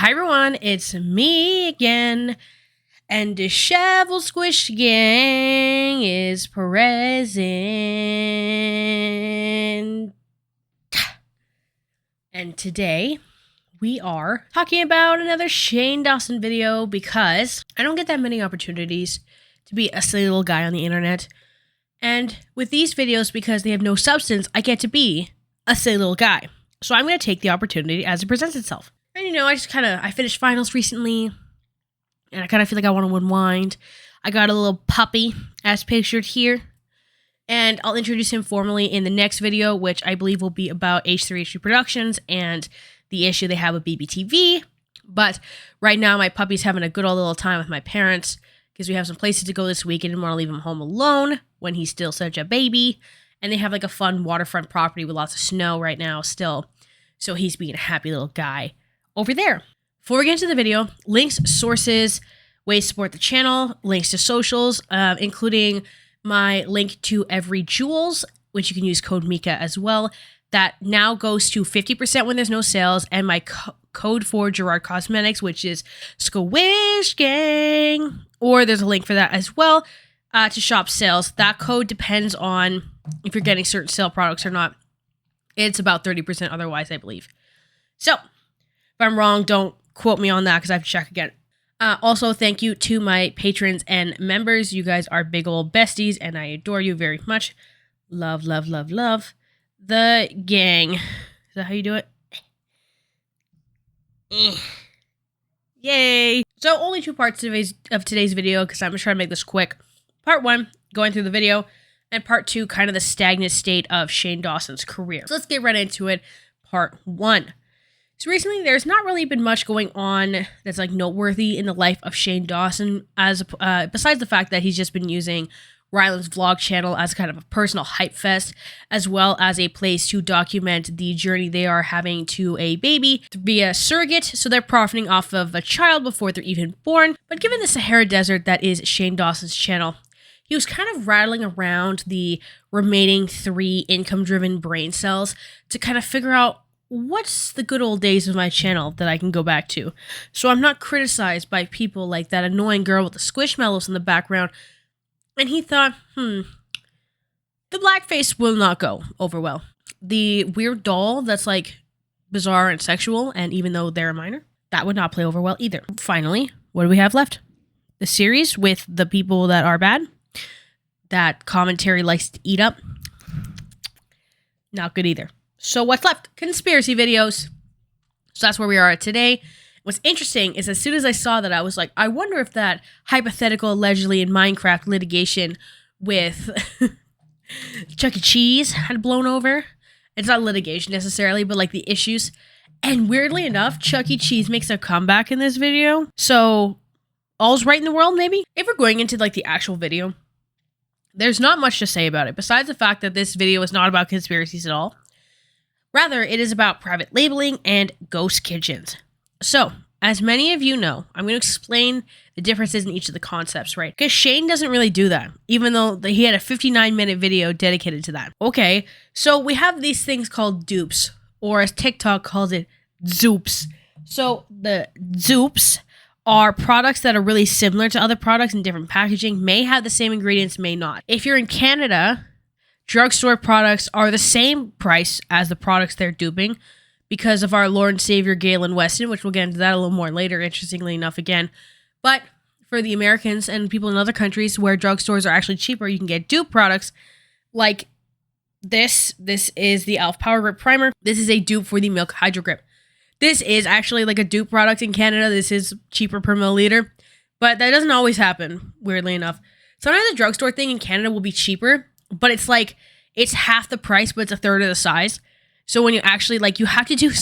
Hi everyone, it's me again, and Disheveled Squish Gang is present. And today, we are talking about another Shane Dawson video because I don't get that many opportunities to be a silly little guy on the internet. And with these videos, because they have no substance, I get to be a silly little guy. So I'm going to take the opportunity as it presents itself. And you know, I finished finals recently, and I kind of feel like I want to unwind. I got a little puppy, as pictured here, and I'll introduce him formally in the next video, which I believe will be about H3H3 Productions and the issue they have with BBTV. But right now, my puppy's having a good old little time with my parents, because we have some places to go this week. I didn't want to leave him home alone when he's still such a baby. And they have like a fun waterfront property with lots of snow right now still. So he's being a happy little guy over there. Before we get into the video, links, sources, ways to support the channel, links to socials, including my link to Every Jewels, which you can use code Mika as well. That now goes to 50% when there's no sales, and my code for Gerard Cosmetics, which is Squish Gang, or there's a link for that as well, to shop sales. That code depends on if you're getting certain sale products or not. It's about 30% otherwise, I believe. So, if I'm wrong, don't quote me on that because I have to check again. Also, thank you to my patrons and members. You guys are big old besties, and I adore you very much. Love, love, love, love. The gang. Is that how you do it? Yay! So, only two parts of today's video, because I'm going to try to make this quick. Part one, going through the video, and part two, kind of the stagnant state of Shane Dawson's career. So, let's get right into it. Part one. So recently, there's not really been much going on that's like noteworthy in the life of Shane Dawson, as besides the fact that he's just been using Ryland's vlog channel as kind of a personal hype fest, as well as a place to document the journey they are having to a baby via surrogate. So they're profiting off of a child before they're even born. But given the Sahara Desert that is Shane Dawson's channel, he was kind of rattling around the remaining 3 income-driven brain cells to kind of figure out what's the good old days of my channel that I can go back to. So I'm not criticized by people like that annoying girl with the squishmallows in the background. And he thought, the blackface will not go over well. The weird doll that's like bizarre and sexual, and even though they're a minor, that would not play over well either. Finally, what do we have left? The series with the people that are bad, that commentary likes to eat up. Not good either. So what's left? Conspiracy videos. So that's where we are at today. What's interesting is as soon as I saw that, I was like, I wonder if that hypothetical allegedly in Minecraft litigation with Chuck E. Cheese had blown over. It's not litigation necessarily, but like the issues. And weirdly enough, Chuck E. Cheese makes a comeback in this video. So all's right in the world, maybe? If we're going into like the actual video, there's not much to say about it, besides the fact that this video is not about conspiracies at all. Rather, it is about private labeling and ghost kitchens. So, as many of you know, I'm going to explain the differences in each of the concepts, right? Because Shane doesn't really do that, even though he had a 59-minute video dedicated to that. Okay, so we have these things called dupes, or as TikTok calls it, zoops. So, the zoops are products that are really similar to other products in different packaging, may have the same ingredients, may not. If you're in Canada, drugstore products are the same price as the products they're duping because of our Lord and Savior Galen Weston, which we'll get into that a little more later, interestingly enough again. But for the Americans and people in other countries where drugstores are actually cheaper, you can get dupe products like this. This is the e.l.f. Power Grip Primer. This is a dupe for the Milk Hydro Grip. This is actually like a dupe product in Canada. This is cheaper per milliliter, but that doesn't always happen, weirdly enough. Sometimes the drugstore thing in Canada will be cheaper, but it's like, it's half the price, but it's a third of the size. So when you actually, like, you have to do,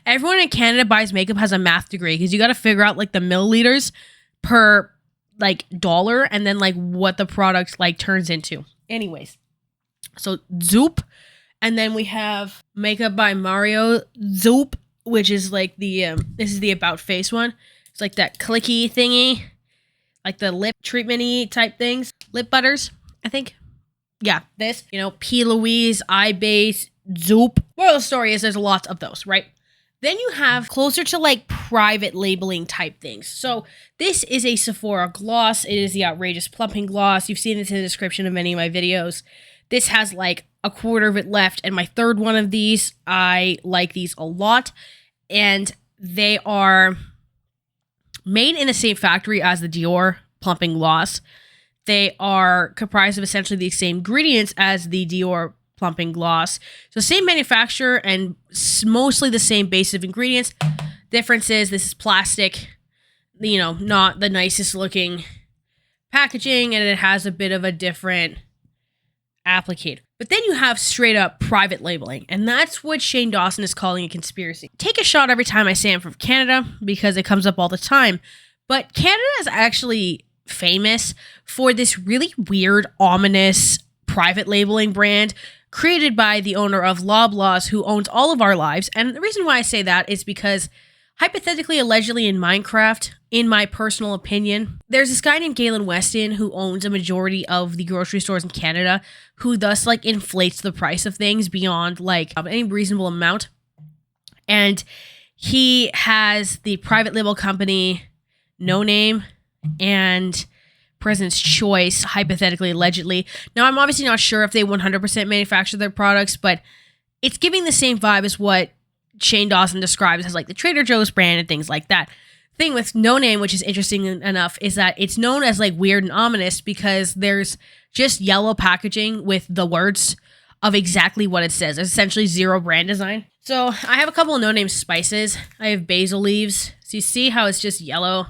everyone in Canada buys makeup has a math degree, because you got to figure out, like, the milliliters per, like, dollar, and then, like, what the product, like, turns into. Anyways, so Zoop, and then we have Makeup by Mario Zoop, which is, like, the, this is the About Face one. It's, like, that clicky thingy, like, the lip treatment-y type things. Lip butters, I think. Yeah, this, you know, P. Louise, Eye Base, Zoop. Moral of the story is there's lots of those, right? Then you have closer to like private labeling type things. So this is a Sephora gloss. It is the Outrageous Plumping Gloss. You've seen this in the description of many of my videos. This has like a quarter of it left, and my third one of these. I like these a lot, and they are made in the same factory as the Dior Plumping Gloss. They are comprised of essentially the same ingredients as the Dior Plumping Gloss. So same manufacturer and mostly the same base of ingredients. Difference is this is plastic, you know, not the nicest looking packaging, and it has a bit of a different applicator. But then you have straight up private labeling, and that's what Shane Dawson is calling a conspiracy. Take a shot every time I say I'm from Canada because it comes up all the time. But Canada is actually famous for this really weird, ominous private labeling brand created by the owner of Loblaws, who owns all of our lives. And the reason why I say that is because hypothetically, allegedly in Minecraft, in my personal opinion, there's this guy named Galen Weston who owns a majority of the grocery stores in Canada, who thus like inflates the price of things beyond like any reasonable amount. And he has the private label company No Name and President's Choice, hypothetically, allegedly. Now, I'm obviously not sure if they 100% manufacture their products, but it's giving the same vibe as what Shane Dawson describes as like the Trader Joe's brand and things like that. Thing with No Name, which is interesting enough, is that it's known as like weird and ominous because there's just yellow packaging with the words of exactly what it says. There's essentially zero brand design. So I have a couple of No Name spices. I have basil leaves. So you see how it's just yellow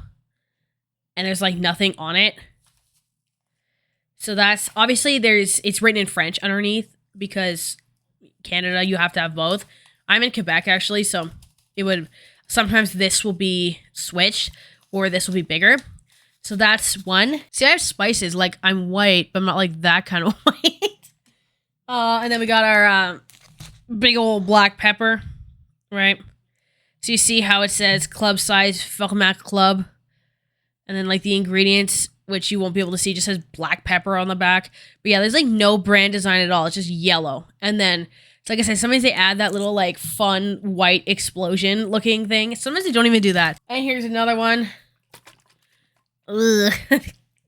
and there's like nothing on it. So that's obviously it's written in French underneath because Canada, you have to have both. I'm in Quebec actually, so it would sometimes this will be switched or this will be bigger. So that's one. See, I have spices like I'm white, but I'm not like that kind of white. And then we got our big old black pepper, right? So you see how it says club size Format Club, and then like the ingredients, which you won't be able to see, just says black pepper on the back. But yeah, there's like no brand design at all. It's just yellow. And then, so like I said, sometimes they add that little like fun white explosion looking thing. Sometimes they don't even do that. And here's another one. Ugh.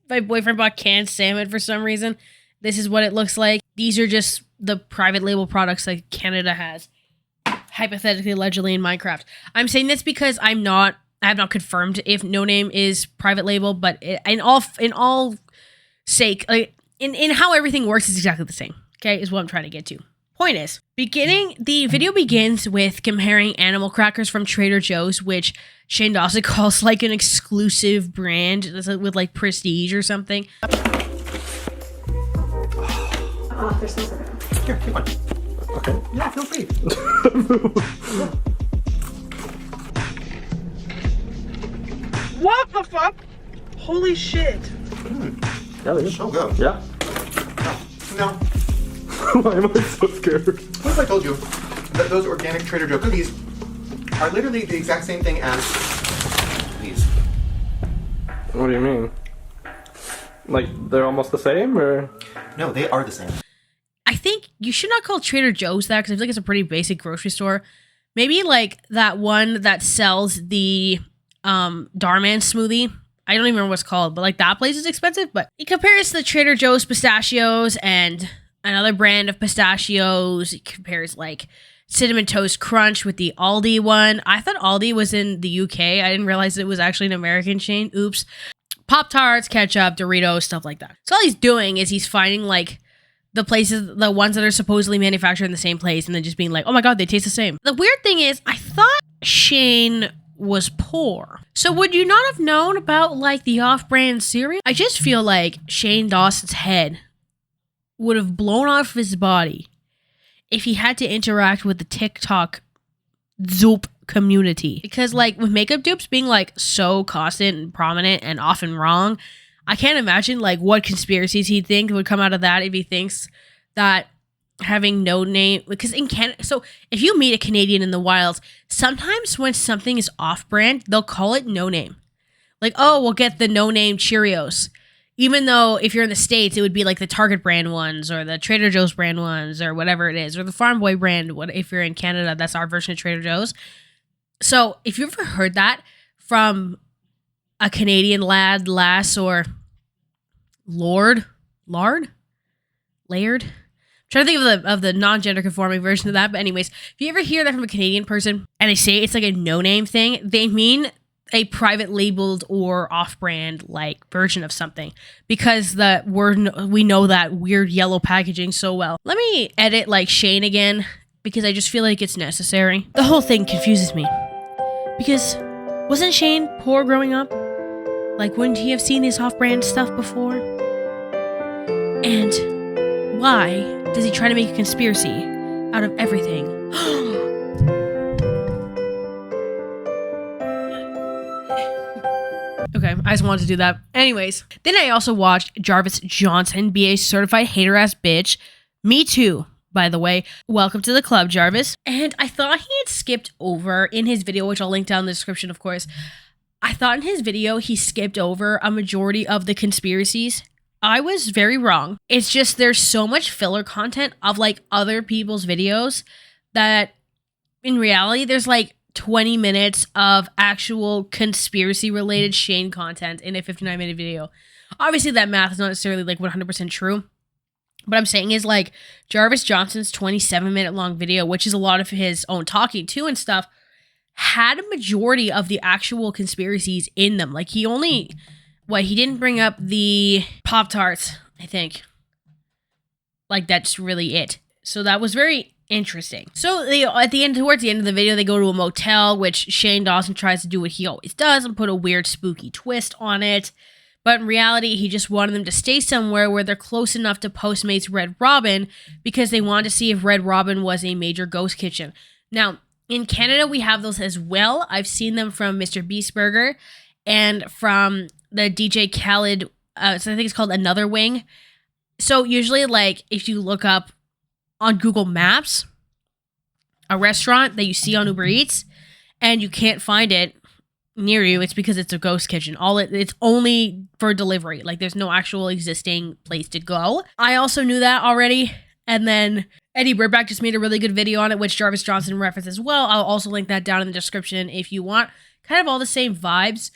My boyfriend bought canned salmon for some reason. This is what it looks like. These are just the private label products that Canada has, hypothetically, allegedly in Minecraft. I'm saying this because I have not confirmed if No Name is private label, but in all sake, like, in how everything works is exactly the same. Okay, is what I'm trying to get to. Point is, the video begins with comparing animal crackers from Trader Joe's, which Shane Dawson calls like an exclusive brand with like prestige or something. There's some. Here, take one. Okay. Yeah, feel free. What the fuck? Holy shit. Yeah, they so good. Yeah. No. Why am I so scared? What if I told you that those organic Trader Joe cookies are literally the exact same thing as these? What do you mean? Like, they're almost the same, or? No, they are the same. I think you should not call Trader Joe's that because I feel like it's a pretty basic grocery store. Maybe like that one that sells the Darman smoothie. I don't even remember what it's called, but like that place is expensive. But he compares the Trader Joe's pistachios and another brand of pistachios. He compares like Cinnamon Toast Crunch with the Aldi one. I thought Aldi was in the UK. I didn't realize it was actually an American chain. Oops. Pop-Tarts, ketchup, Doritos, stuff like that. So all he's doing is he's finding like the ones that are supposedly manufactured in the same place and then just being like, oh my god, they taste the same. The weird thing is, I thought Shane was poor. So would you not have known about like the off-brand cereal? I just feel like Shane Dawson's head would have blown off his body if he had to interact with the TikTok Zoop community. Because like with makeup dupes being like so constant and prominent and often wrong, I can't imagine like what conspiracies he'd think would come out of that if he thinks that having No Name, because in Canada, so if you meet a Canadian in the wilds, sometimes when something is off-brand, they'll call it No Name. Like, oh, we'll get the No Name Cheerios. Even though if you're in the States, it would be like the Target brand ones or the Trader Joe's brand ones or whatever it is, or the Farm Boy brand. What if you're in Canada, that's our version of Trader Joe's. So if you've ever heard that from a Canadian lad, lass, or laird, I'm trying to think of the non-gender conforming version of that. But anyways, if you ever hear that from a Canadian person and they say it's like a no-name thing, they mean a private labeled or off-brand like version of something, because we know that weird yellow packaging so well. Let me edit like Shane again, because I just feel like it's necessary. The whole thing confuses me, because wasn't Shane poor growing up? Like, wouldn't he have seen this off-brand stuff before? And why does he try to make a conspiracy out of everything? Okay, I just wanted to do that. Anyways, then I also watched Jarvis Johnson be a certified hater-ass bitch. Me too, by the way. Welcome to the club, Jarvis. And I thought he had skipped over in his video, which I'll link down in the description, of course. I thought in his video he skipped over a majority of the conspiracies. I was very wrong. It's just there's so much filler content of like other people's videos that in reality there's like 20 minutes of actual conspiracy related Shane content in a 59-minute video. Obviously that math is not necessarily like 100% true. But I'm saying is like Jarvis Johnson's 27-minute long video, which is a lot of his own talking too and stuff, had a majority of the actual conspiracies in them. Like he didn't bring up the Pop-Tarts, I think. Like that's really it. So that was very interesting. So towards the end of the video, they go to a motel, which Shane Dawson tries to do what he always does and put a weird spooky twist on it. But in reality, he just wanted them to stay somewhere where they're close enough to Postmates Red Robin, because they wanted to see if Red Robin was a major ghost kitchen. Now, in Canada, we have those as well. I've seen them from Mr. Beast Burger and from the DJ Khaled, so I think it's called Another Wing. So usually, like, if you look up on Google Maps a restaurant that you see on Uber Eats and you can't find it near you, it's because it's a ghost kitchen. It's only for delivery. Like there's no actual existing place to go. I also knew that already. And then Eddie Burback just made a really good video on it, which Jarvis Johnson referenced as well. I'll also link that down in the description if you want. Kind of all the same vibes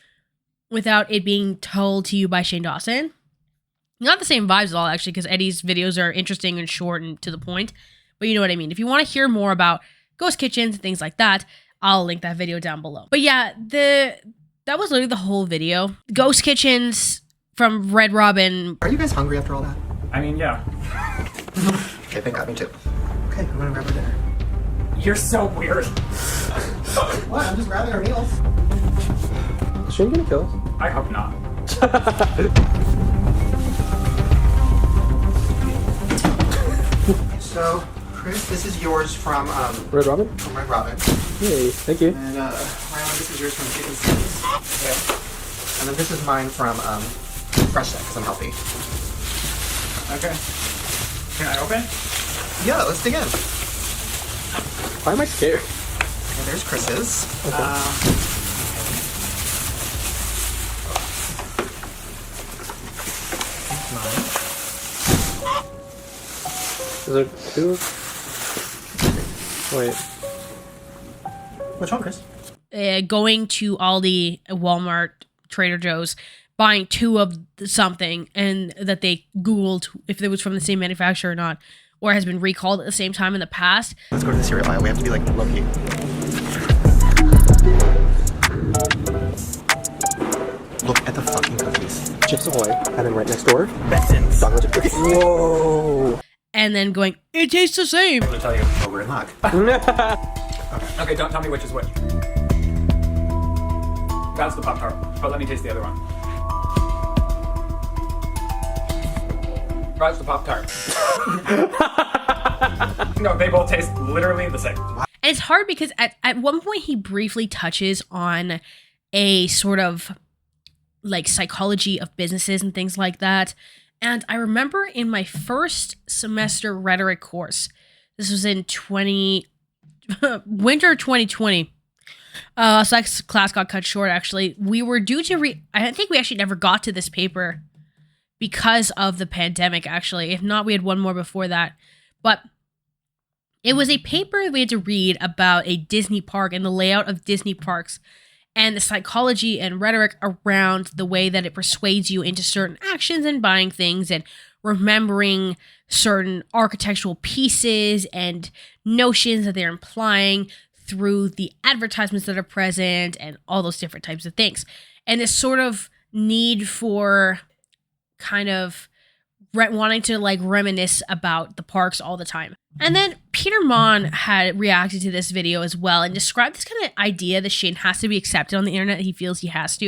without it being told to you by Shane Dawson. Not the same vibes at all, actually, because Eddie's videos are interesting and short and to the point. But you know what I mean. If you want to hear more about ghost kitchens and things like that, I'll link that video down below. But yeah, that was literally the whole video. Ghost kitchens from Red Robin. Are you guys hungry after all that? I mean, yeah. Okay, thank God, me too. Okay, I'm gonna grab our dinner. You're so weird. What? I'm just grabbing our meals. Is Shane gonna kill us? I hope not. So, Chris, this is yours from Red Robin? From Red Robin. Hey, thank you. And Rylan, this is yours from Chicken Skins. Okay. And then this is mine from Fresh Set, because I'm healthy. Okay. Can I open? Yeah, let's dig in. Why am I scared? Okay, there's Chris's. Is there two? Wait. Which one, Chris? Going to Aldi, Walmart, Trader Joe's, buying two of something, and that they Googled if it was from the same manufacturer or not, or has been recalled at the same time in the past. Let's go to the cereal aisle. We have to be like low-key. Look at the fucking cookies. Chips Ahoy. And then right next door, Benson's. chocolate chip cookies. Whoa! And then going, it tastes the same. To tell you. Oh, we're in luck. Okay, don't tell me which is which. That's the Pop-Tart, but let me taste the other one. That's the Pop-Tart. No, they both taste literally the same. And it's hard because at one point he briefly touches on a sort of like psychology of businesses and things like that. And I remember in my first semester rhetoric course, this was in winter 2020. So that class got cut short, actually. We were due to I think we actually never got to this paper because of the pandemic, actually. If not, we had one more before that. But It was a paper we had to read about a Disney park and the layout of Disney parks and the psychology and rhetoric around the way that it persuades you into certain actions and buying things and remembering certain architectural pieces and notions that they're implying through the advertisements that are present and all those different types of things. And this sort of need for kind of wanting to like reminisce about the parks all the time. And then Peter Mon had reacted to this video as well and described this kind of idea that Shane has to be accepted on the internet. He feels he has to,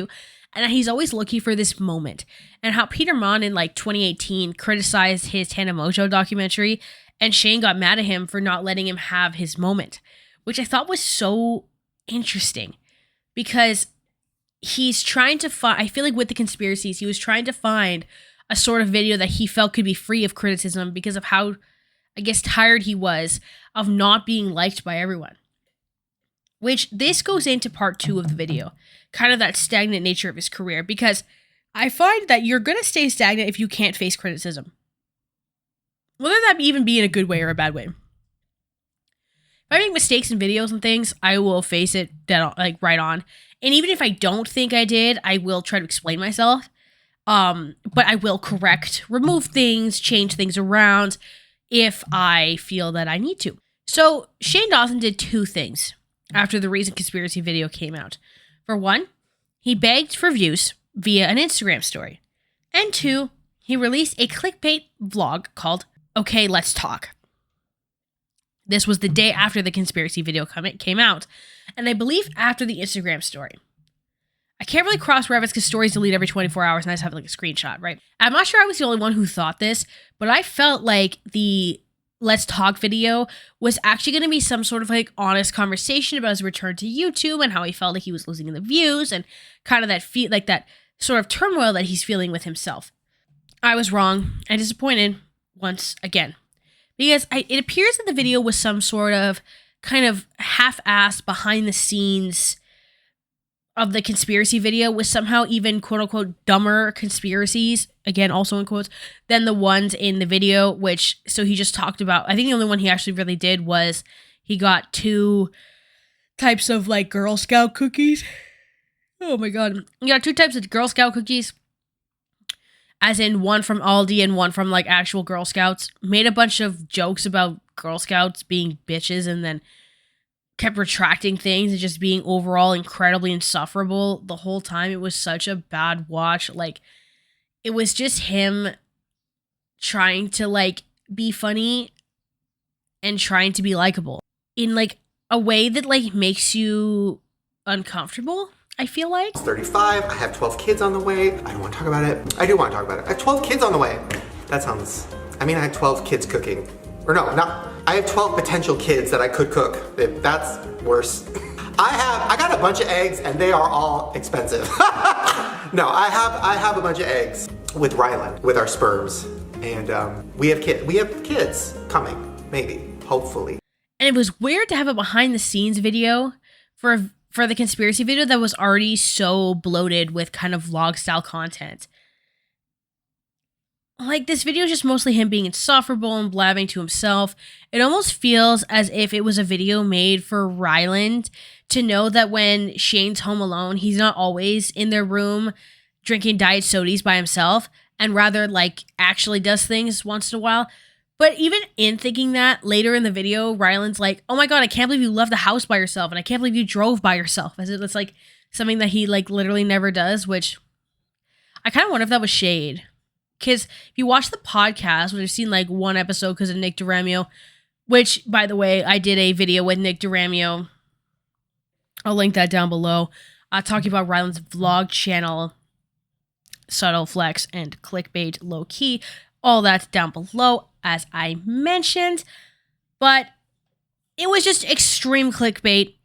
and that he's always looking for this moment. And how Peter Mon in like 2018 criticized his Tana Mojo documentary, and Shane got mad at him for not letting him have his moment, which I thought was so interesting because he's trying to find, I feel like with the conspiracies, he was trying to find a sort of video that he felt could be free of criticism because of how, I guess, tired he was of not being liked by everyone. Which this goes into part 2 of the video, kind of that stagnant nature of his career, because I find that you're going to stay stagnant if you can't face criticism. Whether that even be in a good way or a bad way. If I make mistakes in videos and things, I will face it like right on. And even if I don't think I did, I will try to explain myself. But I will correct, remove things, change things around if I feel that I need to. So Shane Dawson did 2 things after the recent conspiracy video came out. For one, he begged for views via an Instagram story. And 2, he released a clickbait vlog called Okay, Let's Talk. This was the day after the conspiracy video came out, and I believe after the Instagram story. I can't really cross-reference because stories delete every 24 hours and I just have like a screenshot, right? I'm not sure I was the only one who thought this, but I felt like the Let's Talk video was actually going to be some sort of like honest conversation about his return to YouTube and how he felt like he was losing the views and kind of that sort of turmoil that he's feeling with himself. I was wrong and disappointed once again because it appears that the video was some sort of kind of half-assed behind the scenes of the conspiracy video was somehow even quote-unquote dumber conspiracies, again also in quotes, than the ones in the video, which, so he just talked about, I think the only one he actually really did was he got 2 types of like Girl Scout cookies. Oh my god. He got 2 types of Girl Scout cookies, as in one from Aldi and one from like actual Girl Scouts, made a bunch of jokes about Girl Scouts being bitches and then kept retracting things and just being overall incredibly insufferable the whole time. It was such a bad watch. Like, it was just him trying to like be funny and trying to be likable in like a way that like makes you uncomfortable, I feel like. 35, I have 12 kids on the way. I don't want to talk about it. I do want to talk about it. I have 12 kids on the way. That sounds, I mean, I have 12 kids cooking. Or no, not, I have 12 potential kids that I could cook. That's worse. I got a bunch of eggs and they are all expensive. No, I have a bunch of eggs with Rylan, with our sperms. And we have kids coming, maybe, hopefully. And it was weird to have a behind the scenes video for the conspiracy video that was already so bloated with kind of vlog style content. Like, this video is just mostly him being insufferable and blabbing to himself. It almost feels as if it was a video made for Ryland to know that when Shane's home alone, he's not always in their room drinking diet sodas by himself, and rather, like, actually does things once in a while. But even in thinking that, later in the video, Ryland's like, oh my god, I can't believe you left the house by yourself, and I can't believe you drove by yourself. As if it's, like, something that he, like, literally never does, which I kind of wonder if that was shade. Because if you watch the podcast, which I've seen like one episode because of Nick DeRamio, which, by the way, I did a video with Nick DeRamio. I'll link that down below. Talking about Ryland's vlog channel, Subtle Flex and Clickbait Low Key. All that's down below, as I mentioned. But it was just extreme clickbait,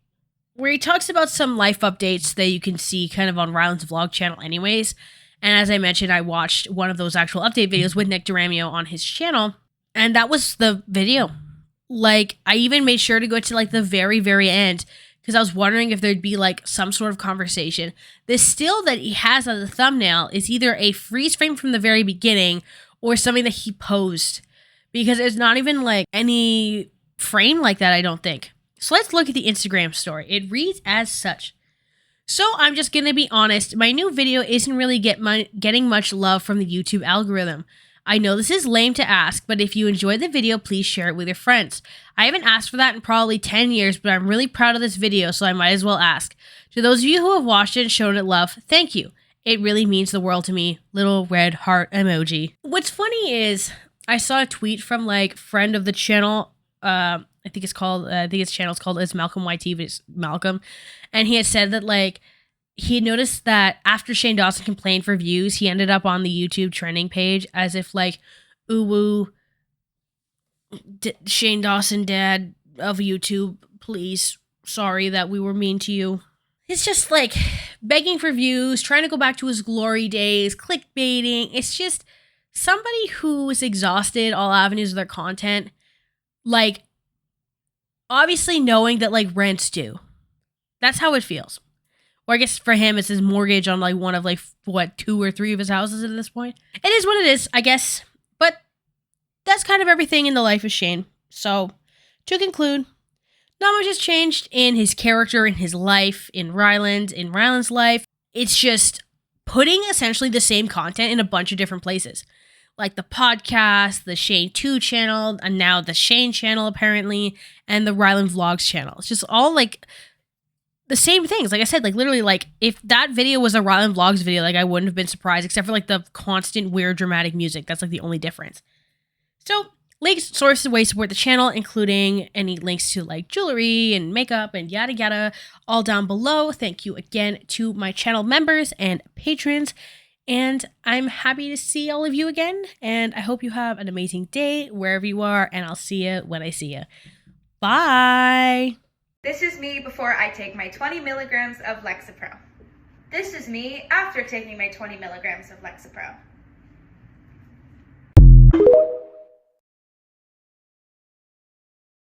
where he talks about some life updates that you can see kind of on Ryland's vlog channel anyways. And as I mentioned, I watched one of those actual update videos with Nick DeRamio on his channel, and that was the video. Like, I even made sure to go to like the very, very end because I was wondering if there'd be like some sort of conversation. The still that he has as a thumbnail is either a freeze frame from the very beginning or something that he posed, because there's not even like any framed like that, I don't think. So let's look at the Instagram story. It reads as such. So I'm just going to be honest, my new video isn't really getting much love from the YouTube algorithm. I know this is lame to ask, but if you enjoyed the video, please share it with your friends. I haven't asked for that in probably 10 years, but I'm really proud of this video, so I might as well ask. To those of you who have watched it and shown it love, thank you. It really means the world to me. Little red heart emoji. What's funny is I saw a tweet from like friend of the channel. I think his channel's called It's Malcolm YT, but it's Malcolm. And he had said that like he had noticed that after Shane Dawson complained for views, he ended up on the YouTube trending page as if like, ooh woo, Shane Dawson, dad of YouTube, please, sorry that we were mean to you. It's just like begging for views, trying to go back to his glory days, clickbaiting. It's just somebody who is exhausted all avenues of their content, like obviously knowing that like rent's due. That's how it feels. Or I guess for him, it's his mortgage on like one of like, what, 2 or 3 of his houses at this point. It is what it is, I guess. But that's kind of everything in the life of Shane. So to conclude, not much has changed in his character, in his life, in Ryland's life. It's just putting essentially the same content in a bunch of different places. Like the podcast, the Shane 2 channel, and now the Shane channel apparently, and the Ryland Vlogs channel. It's just all like the same things. Like I said, like literally like if that video was a Ryland Vlogs video, like I wouldn't have been surprised except for like the constant weird dramatic music. That's like the only difference. So links, sources, and ways to support the channel, including any links to like jewelry and makeup and yada yada, all down below. Thank you again to my channel members and patrons. And I'm happy to see all of you again. And I hope you have an amazing day wherever you are. And I'll see you when I see you. Bye. This is me before I take my 20 milligrams of Lexapro. This is me after taking my 20 milligrams of Lexapro.